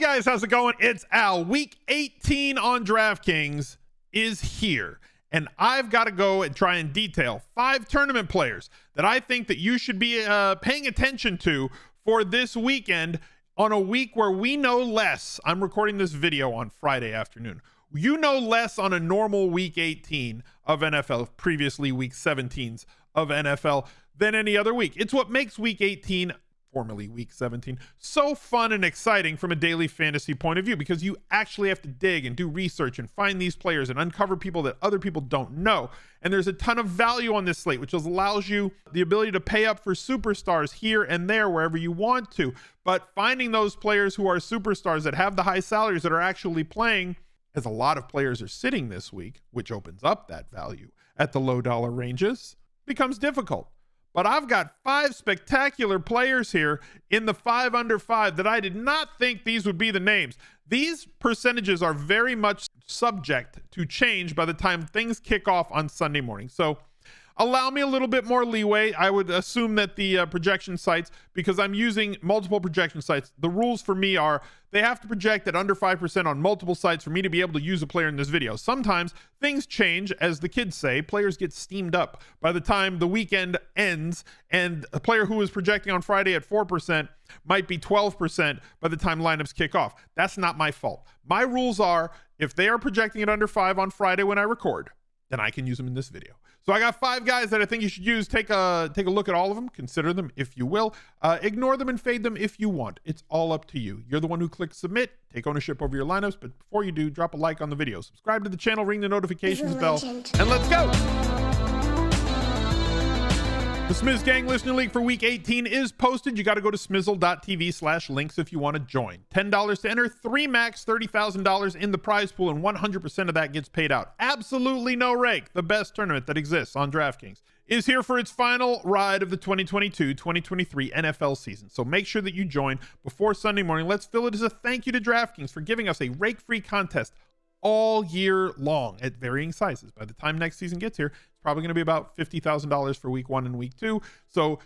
guys, how's it going? It's Al. Week 18 on DraftKings is here, and I've got to go and try and detail 5 tournament players that I think that you should be paying attention to for this weekend on a week where we know less. I'm recording this video on Friday afternoon. You know less on a normal week 18 of NFL, previously week 17s of NFL, than any other week. It's what makes week 18, formerly week 17, so fun and exciting from a daily fantasy point of view, because you actually have to dig and do research and find these players and uncover people that other people don't know. And there's a ton of value on this slate, which allows you the ability to pay up for superstars here and there wherever you want to. But finding those players who are superstars that have the high salaries that are actually playing, as a lot of players are sitting this week, which opens up that value at the low dollar ranges, becomes difficult. But I've got 5 spectacular players here in the 5 under 5 that I did not think these would be the names. These percentages are very much subject to change by the time things kick off on Sunday morning. So allow me a little bit more leeway. I would assume that the projection sites, because I'm using multiple projection sites, the rules for me are they have to project at under 5% on multiple sites for me to be able to use a player in this video. Sometimes things change, as the kids say. Players get steamed up by the time the weekend ends, and a player who was projecting on Friday at 4% might be 12% by the time lineups kick off. That's not my fault. My rules are, if they are projecting at under 5 on Friday when I record, then I can use them in this video. So I got 5 guys that I think you should use. Take a look at all of them. Consider them if you will. Ignore them and fade them if you want. It's all up to you. You're the one who clicks submit. Take ownership over your lineups. But before you do, drop a like on the video. Subscribe to the channel. Ring the notifications bell. And let's go. The Smiz Gang Listener League for Week 18 is posted. You got to go to smizzle.tv/links if you want to join. $10 to enter, 3 max, $30,000 in the prize pool, and 100% of that gets paid out. Absolutely no rake. The best tournament that exists on DraftKings is here for its final ride of the 2022-2023 NFL season. So make sure that you join before Sunday morning. Let's fill it as a thank you to DraftKings for giving us a rake-free contest all year long at varying sizes. By the time next season gets here, it's probably going to be about $50,000 for week 1 and week 2. So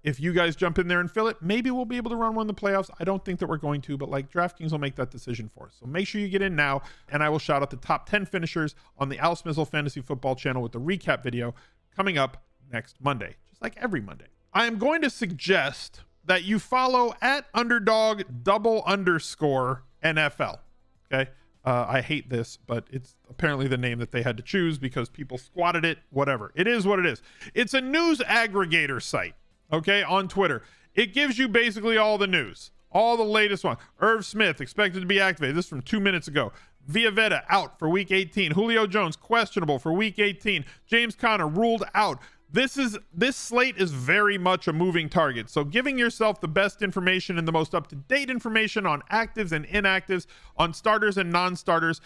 if you guys jump in there and fill it, maybe we'll be able to run one in the playoffs. I don't think that we're going to, but like DraftKings will make that decision for us. So make sure you get in now, and I will shout out the top 10 finishers on the Al Smizzle Fantasy Football channel with the recap video coming up next Monday, just like every Monday. I am going to suggest that you follow at underdog _NFL. Okay. I hate this, but it's apparently the name that they had to choose because people squatted it. Whatever. It is what it is. It's a news aggregator site, okay, on Twitter. It gives you basically all the news, all the latest one. Irv Smith expected to be activated. This is from 2 minutes ago. Villaveda out for week 18. Julio Jones questionable for week 18. James Conner ruled out. This slate is very much a moving target. So giving yourself the best information and the most up-to-date information on actives and inactives, on starters and non-starters,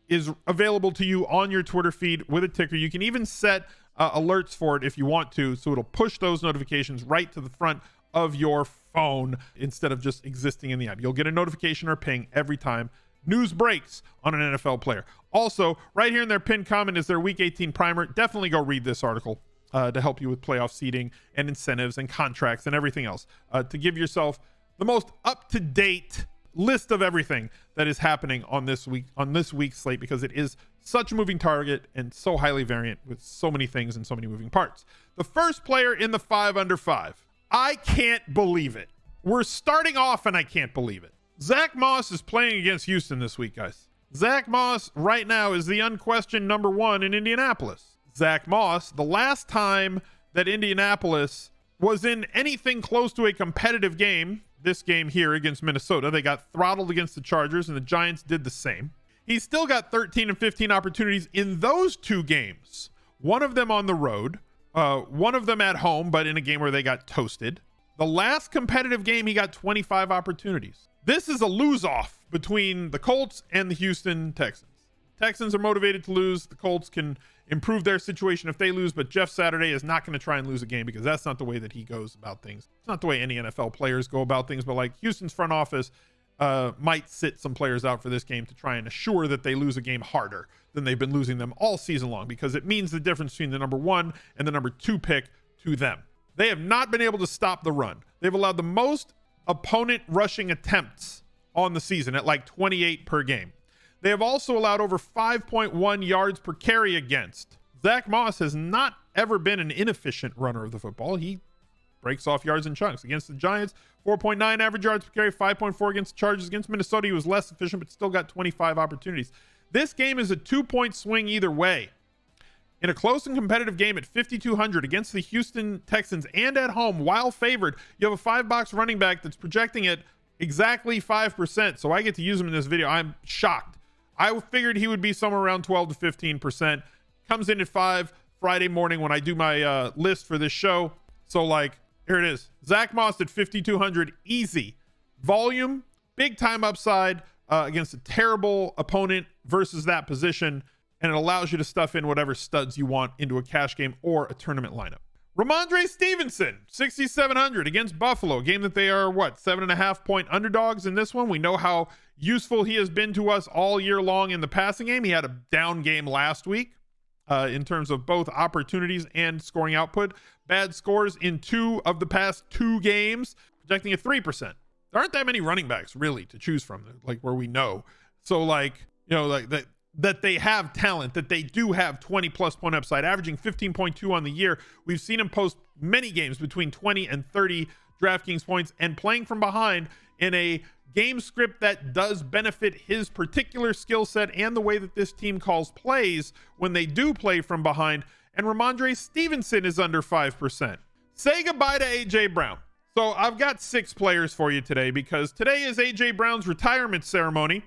is available to you on your Twitter feed with a ticker. You can even set alerts for it if you want to, so it'll push those notifications right to the front of your phone instead of just existing in the app. You'll get a notification or ping every time news breaks on an NFL player. Also, right here in their pinned comment is their week 18 primer. Definitely go read this article to help you with playoff seeding and incentives and contracts and everything else, to give yourself the most up-to-date list of everything that is happening on this week's slate, because it is such a moving target and so highly variant with so many things and so many moving parts. The first player in the 5 under 5. I can't believe it. We're starting off and I can't believe it. Zach Moss is playing against Houston this week, guys. Zach Moss right now is the unquestioned number 1 in Indianapolis. Zach Moss, the last time that Indianapolis was in anything close to a competitive game, this game here against Minnesota, they got throttled against the Chargers, and the Giants did the same. He's still got 13 and 15 opportunities in those 2 games. One of them on the road, one of them at home, but in a game where they got toasted. The last competitive game, he got 25 opportunities. This is a lose-off between the Colts and the Houston Texans. Texans are motivated to lose. The Colts can improve their situation if they lose, but Jeff Saturday is not going to try and lose a game, because that's not the way that he goes about things. It's not the way any NFL players go about things, but like Houston's front office might sit some players out for this game to try and assure that they lose a game harder than they've been losing them all season long, because it means the difference between the number 1 and the number 2 pick to them. They have not been able to stop the run. They've allowed the most opponent rushing attempts on the season at like 28 per game. They have also allowed over 5.1 yards per carry against. Zach Moss has not ever been an inefficient runner of the football. He breaks off yards in chunks. Against the Giants, 4.9 average yards per carry, 5.4 against the Chargers. Against Minnesota, he was less efficient, but still got 25 opportunities. This game is a 2-point swing either way. In a close and competitive game at 5,200 against the Houston Texans and at home, while favored, you have a 5-box running back that's projecting at exactly 5%. So I get to use him in this video. I'm shocked. I figured he would be somewhere around 12 to 15%. Comes in at 5 Friday morning when I do my list for this show. So like, here it is. Zach Moss at 5,200, easy. Volume, big time upside against a terrible opponent versus that position. And it allows you to stuff in whatever studs you want into a cash game or a tournament lineup. Rhamondre Stevenson, 6,700 against Buffalo, a game that they are, 7.5-point underdogs in this one. We know how useful he has been to us all year long in the passing game. He had a down game last week in terms of both opportunities and scoring output. Bad scores in 2 of the past 2 games, projecting at 3%. There aren't that many running backs really to choose from, like where we know. So like, you know, like that they have talent, that they do have 20+ point upside, averaging 15.2 on the year. We've seen him post many games between 20 and 30 DraftKings points and playing from behind in a game script that does benefit his particular skill set and the way that this team calls plays when they do play from behind. And Rhamondre Stevenson is under 5%. Say goodbye to AJ Brown. So I've got 6 players for you today because today is AJ Brown's retirement ceremony.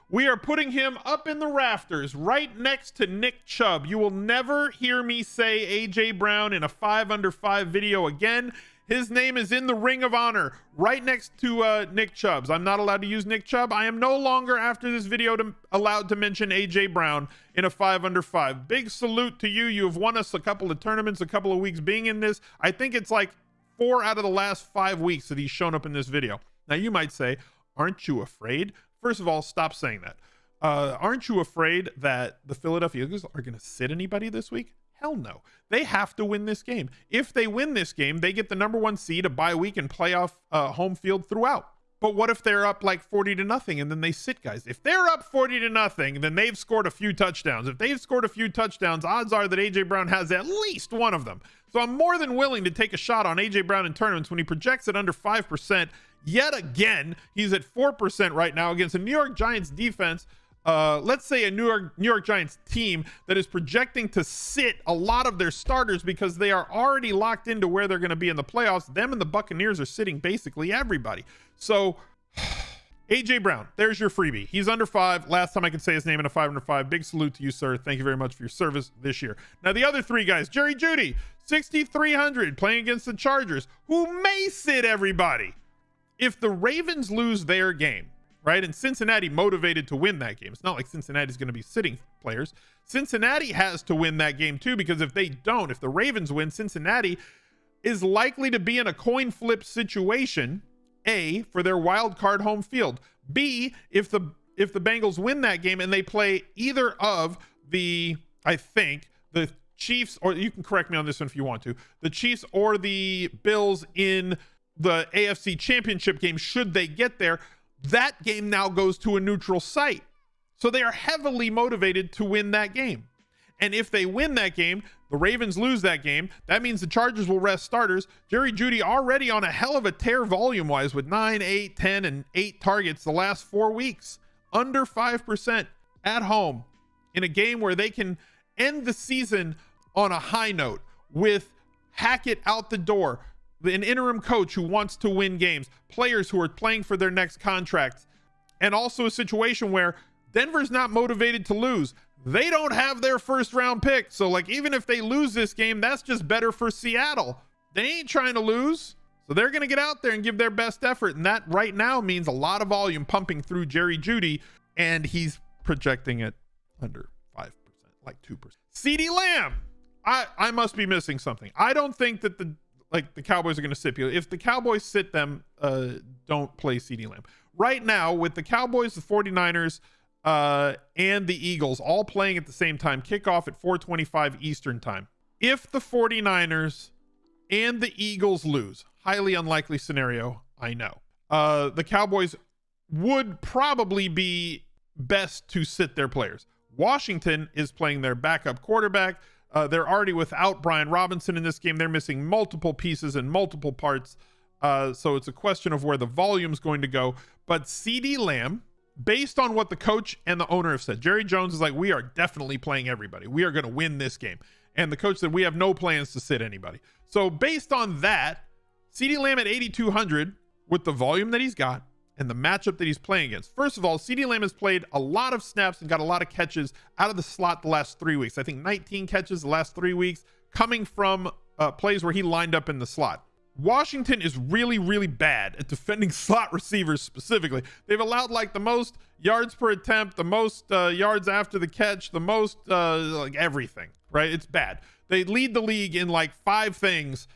We are putting him up in the rafters right next to Nick Chubb. You will never hear me say AJ Brown in a 5 under 5 video again. His name is in the Ring of Honor right next to Nick Chubb's. I'm not allowed to use Nick Chubb. I am no longer, after this video, allowed to mention AJ Brown in a 5 under 5. Big salute to you. You have won us a couple of tournaments, a couple of weeks being in this. I think it's like 4 out of the last 5 weeks that he's shown up in this video. Now you might say, aren't you afraid? First of all, stop saying that. Aren't you afraid that the Philadelphia Eagles are going to sit anybody this week? Hell no. They have to win this game. If they win this game, they get the number 1 seed, a bye week, and playoff home field throughout. But what if they're up like 40-0 and then they sit guys? If they're up 40-0, then they've scored a few touchdowns. If they've scored a few touchdowns, odds are that AJ Brown has at least one of them. So I'm more than willing to take a shot on AJ Brown in tournaments when he projects at under 5%. Yet again, he's at 4% right now against a New York Giants defense. Let's say a New York Giants team that is projecting to sit a lot of their starters because they are already locked into where they're going to be in the playoffs. Them and the Buccaneers are sitting basically everybody. So AJ Brown, there's your freebie. He's under 5. Last time I could say his name in a 5 under 5. Big salute to you, sir. Thank you very much for your service this year. Now the other 3 guys, Jeudy, 6,300 playing against the Chargers, who may sit everybody. If the Ravens lose their game, right, and Cincinnati motivated to win that game, it's not like Cincinnati's going to be sitting players. Cincinnati has to win that game too, because if they don't, if the Ravens win, Cincinnati is likely to be in a coin flip situation, A, for their wild card home field. B, if the Bengals win that game and they play either of the, I think, the Chiefs, or you can correct me on this one if you want to, the Chiefs or the Bills in the AFC Championship game, should they get there, that game now goes to a neutral site. So they are heavily motivated to win that game. And if they win that game, the Ravens lose that game, that means the Chargers will rest starters. Jeudy already on a hell of a tear volume-wise with 9, 8, 10, and 8 targets the last 4 weeks. Under 5% at home in a game where they can end the season on a high note with Hackett out the door, an interim coach who wants to win games, players who are playing for their next contracts, and also a situation where Denver's not motivated to lose. They don't have their first round pick. So like, even if they lose this game, that's just better for Seattle. They ain't trying to lose. So they're going to get out there and give their best effort. And that right now means a lot of volume pumping through Jeudy, and he's projecting it under 5%, like 2%. CeeDee Lamb. I must be missing something. I don't think that the Cowboys are going to sit people. If the Cowboys sit them, don't play CeeDee Lamb. Right now, with the Cowboys, the 49ers, and the Eagles all playing at the same time, kickoff at 4:25 Eastern time. If the 49ers and the Eagles lose, highly unlikely scenario, I know. The Cowboys would probably be best to sit their players. Washington is playing their backup quarterback. They're already without Brian Robinson in this game. They're missing multiple pieces and multiple parts. So it's a question of where the volume's going to go. But CeeDee Lamb, based on what the coach and the owner have said, Jerry Jones is like, we are definitely playing everybody. We are going to win this game. And the coach said, we have no plans to sit anybody. So based on that, CeeDee Lamb at 8,200 with the volume that he's got and the matchup that he's playing against. First of all, CeeDee Lamb has played a lot of snaps and got a lot of catches out of the slot the last 3 weeks. I think 19 catches the last 3 weeks coming from plays where he lined up in the slot. Washington is really, really bad at defending slot receivers specifically. They've allowed like the most yards per attempt, the most yards after the catch, the most like everything, right? It's bad. They lead the league in like 5 things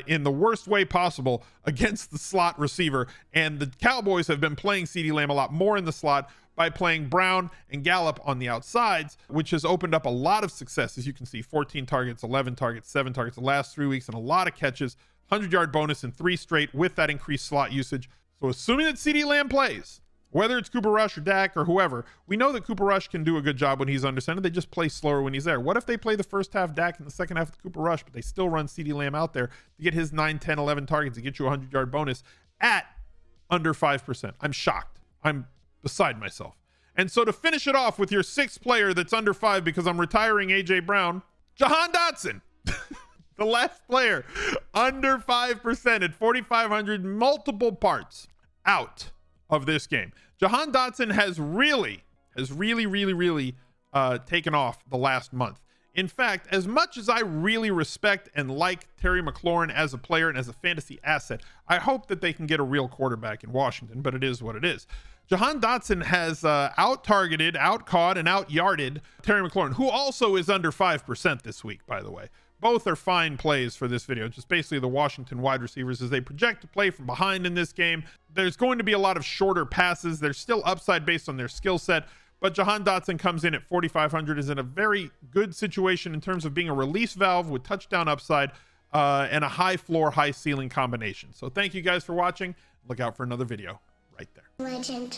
in the worst way possible against the slot receiver. And the Cowboys have been playing CeeDee Lamb a lot more in the slot by playing Brown and Gallup on the outsides, which has opened up a lot of success. As you can see, 14 targets, 11 targets, 7 targets the last 3 weeks, and a lot of catches. 100-yard bonus in 3 straight with that increased slot usage. So assuming that CeeDee Lamb plays, whether it's Cooper Rush or Dak or whoever, we know that Cooper Rush can do a good job when he's under center. They just play slower when he's there. What if they play the first half Dak and the second half with Cooper Rush, but they still run CeeDee Lamb out there to get his 9, 10, 11 targets to get you a 100-yard bonus at under 5%? I'm shocked. I'm beside myself. And so to finish it off with your 6th player that's under 5 because I'm retiring A.J. Brown, Jahan Dotson. The last player under 5% at 4,500, multiple parts out of this game. Jahan Dotson has really taken off the last month. In fact, as much as I really respect and like Terry McLaurin as a player and as a fantasy asset, I hope that they can get a real quarterback in Washington, but it is what it is. Jahan Dotson has out-targeted, out-caught, and out-yarded Terry McLaurin, who also is under 5% this week, by the way. Both are fine plays for this video. Just basically the Washington wide receivers as they project to play from behind in this game. There's going to be a lot of shorter passes. There's still upside based on their skill set, but Jahan Dotson comes in at 4,500, is in a very good situation in terms of being a release valve with touchdown upside and a high floor, high ceiling combination. So thank you guys for watching. Look out for another video right there. Legend.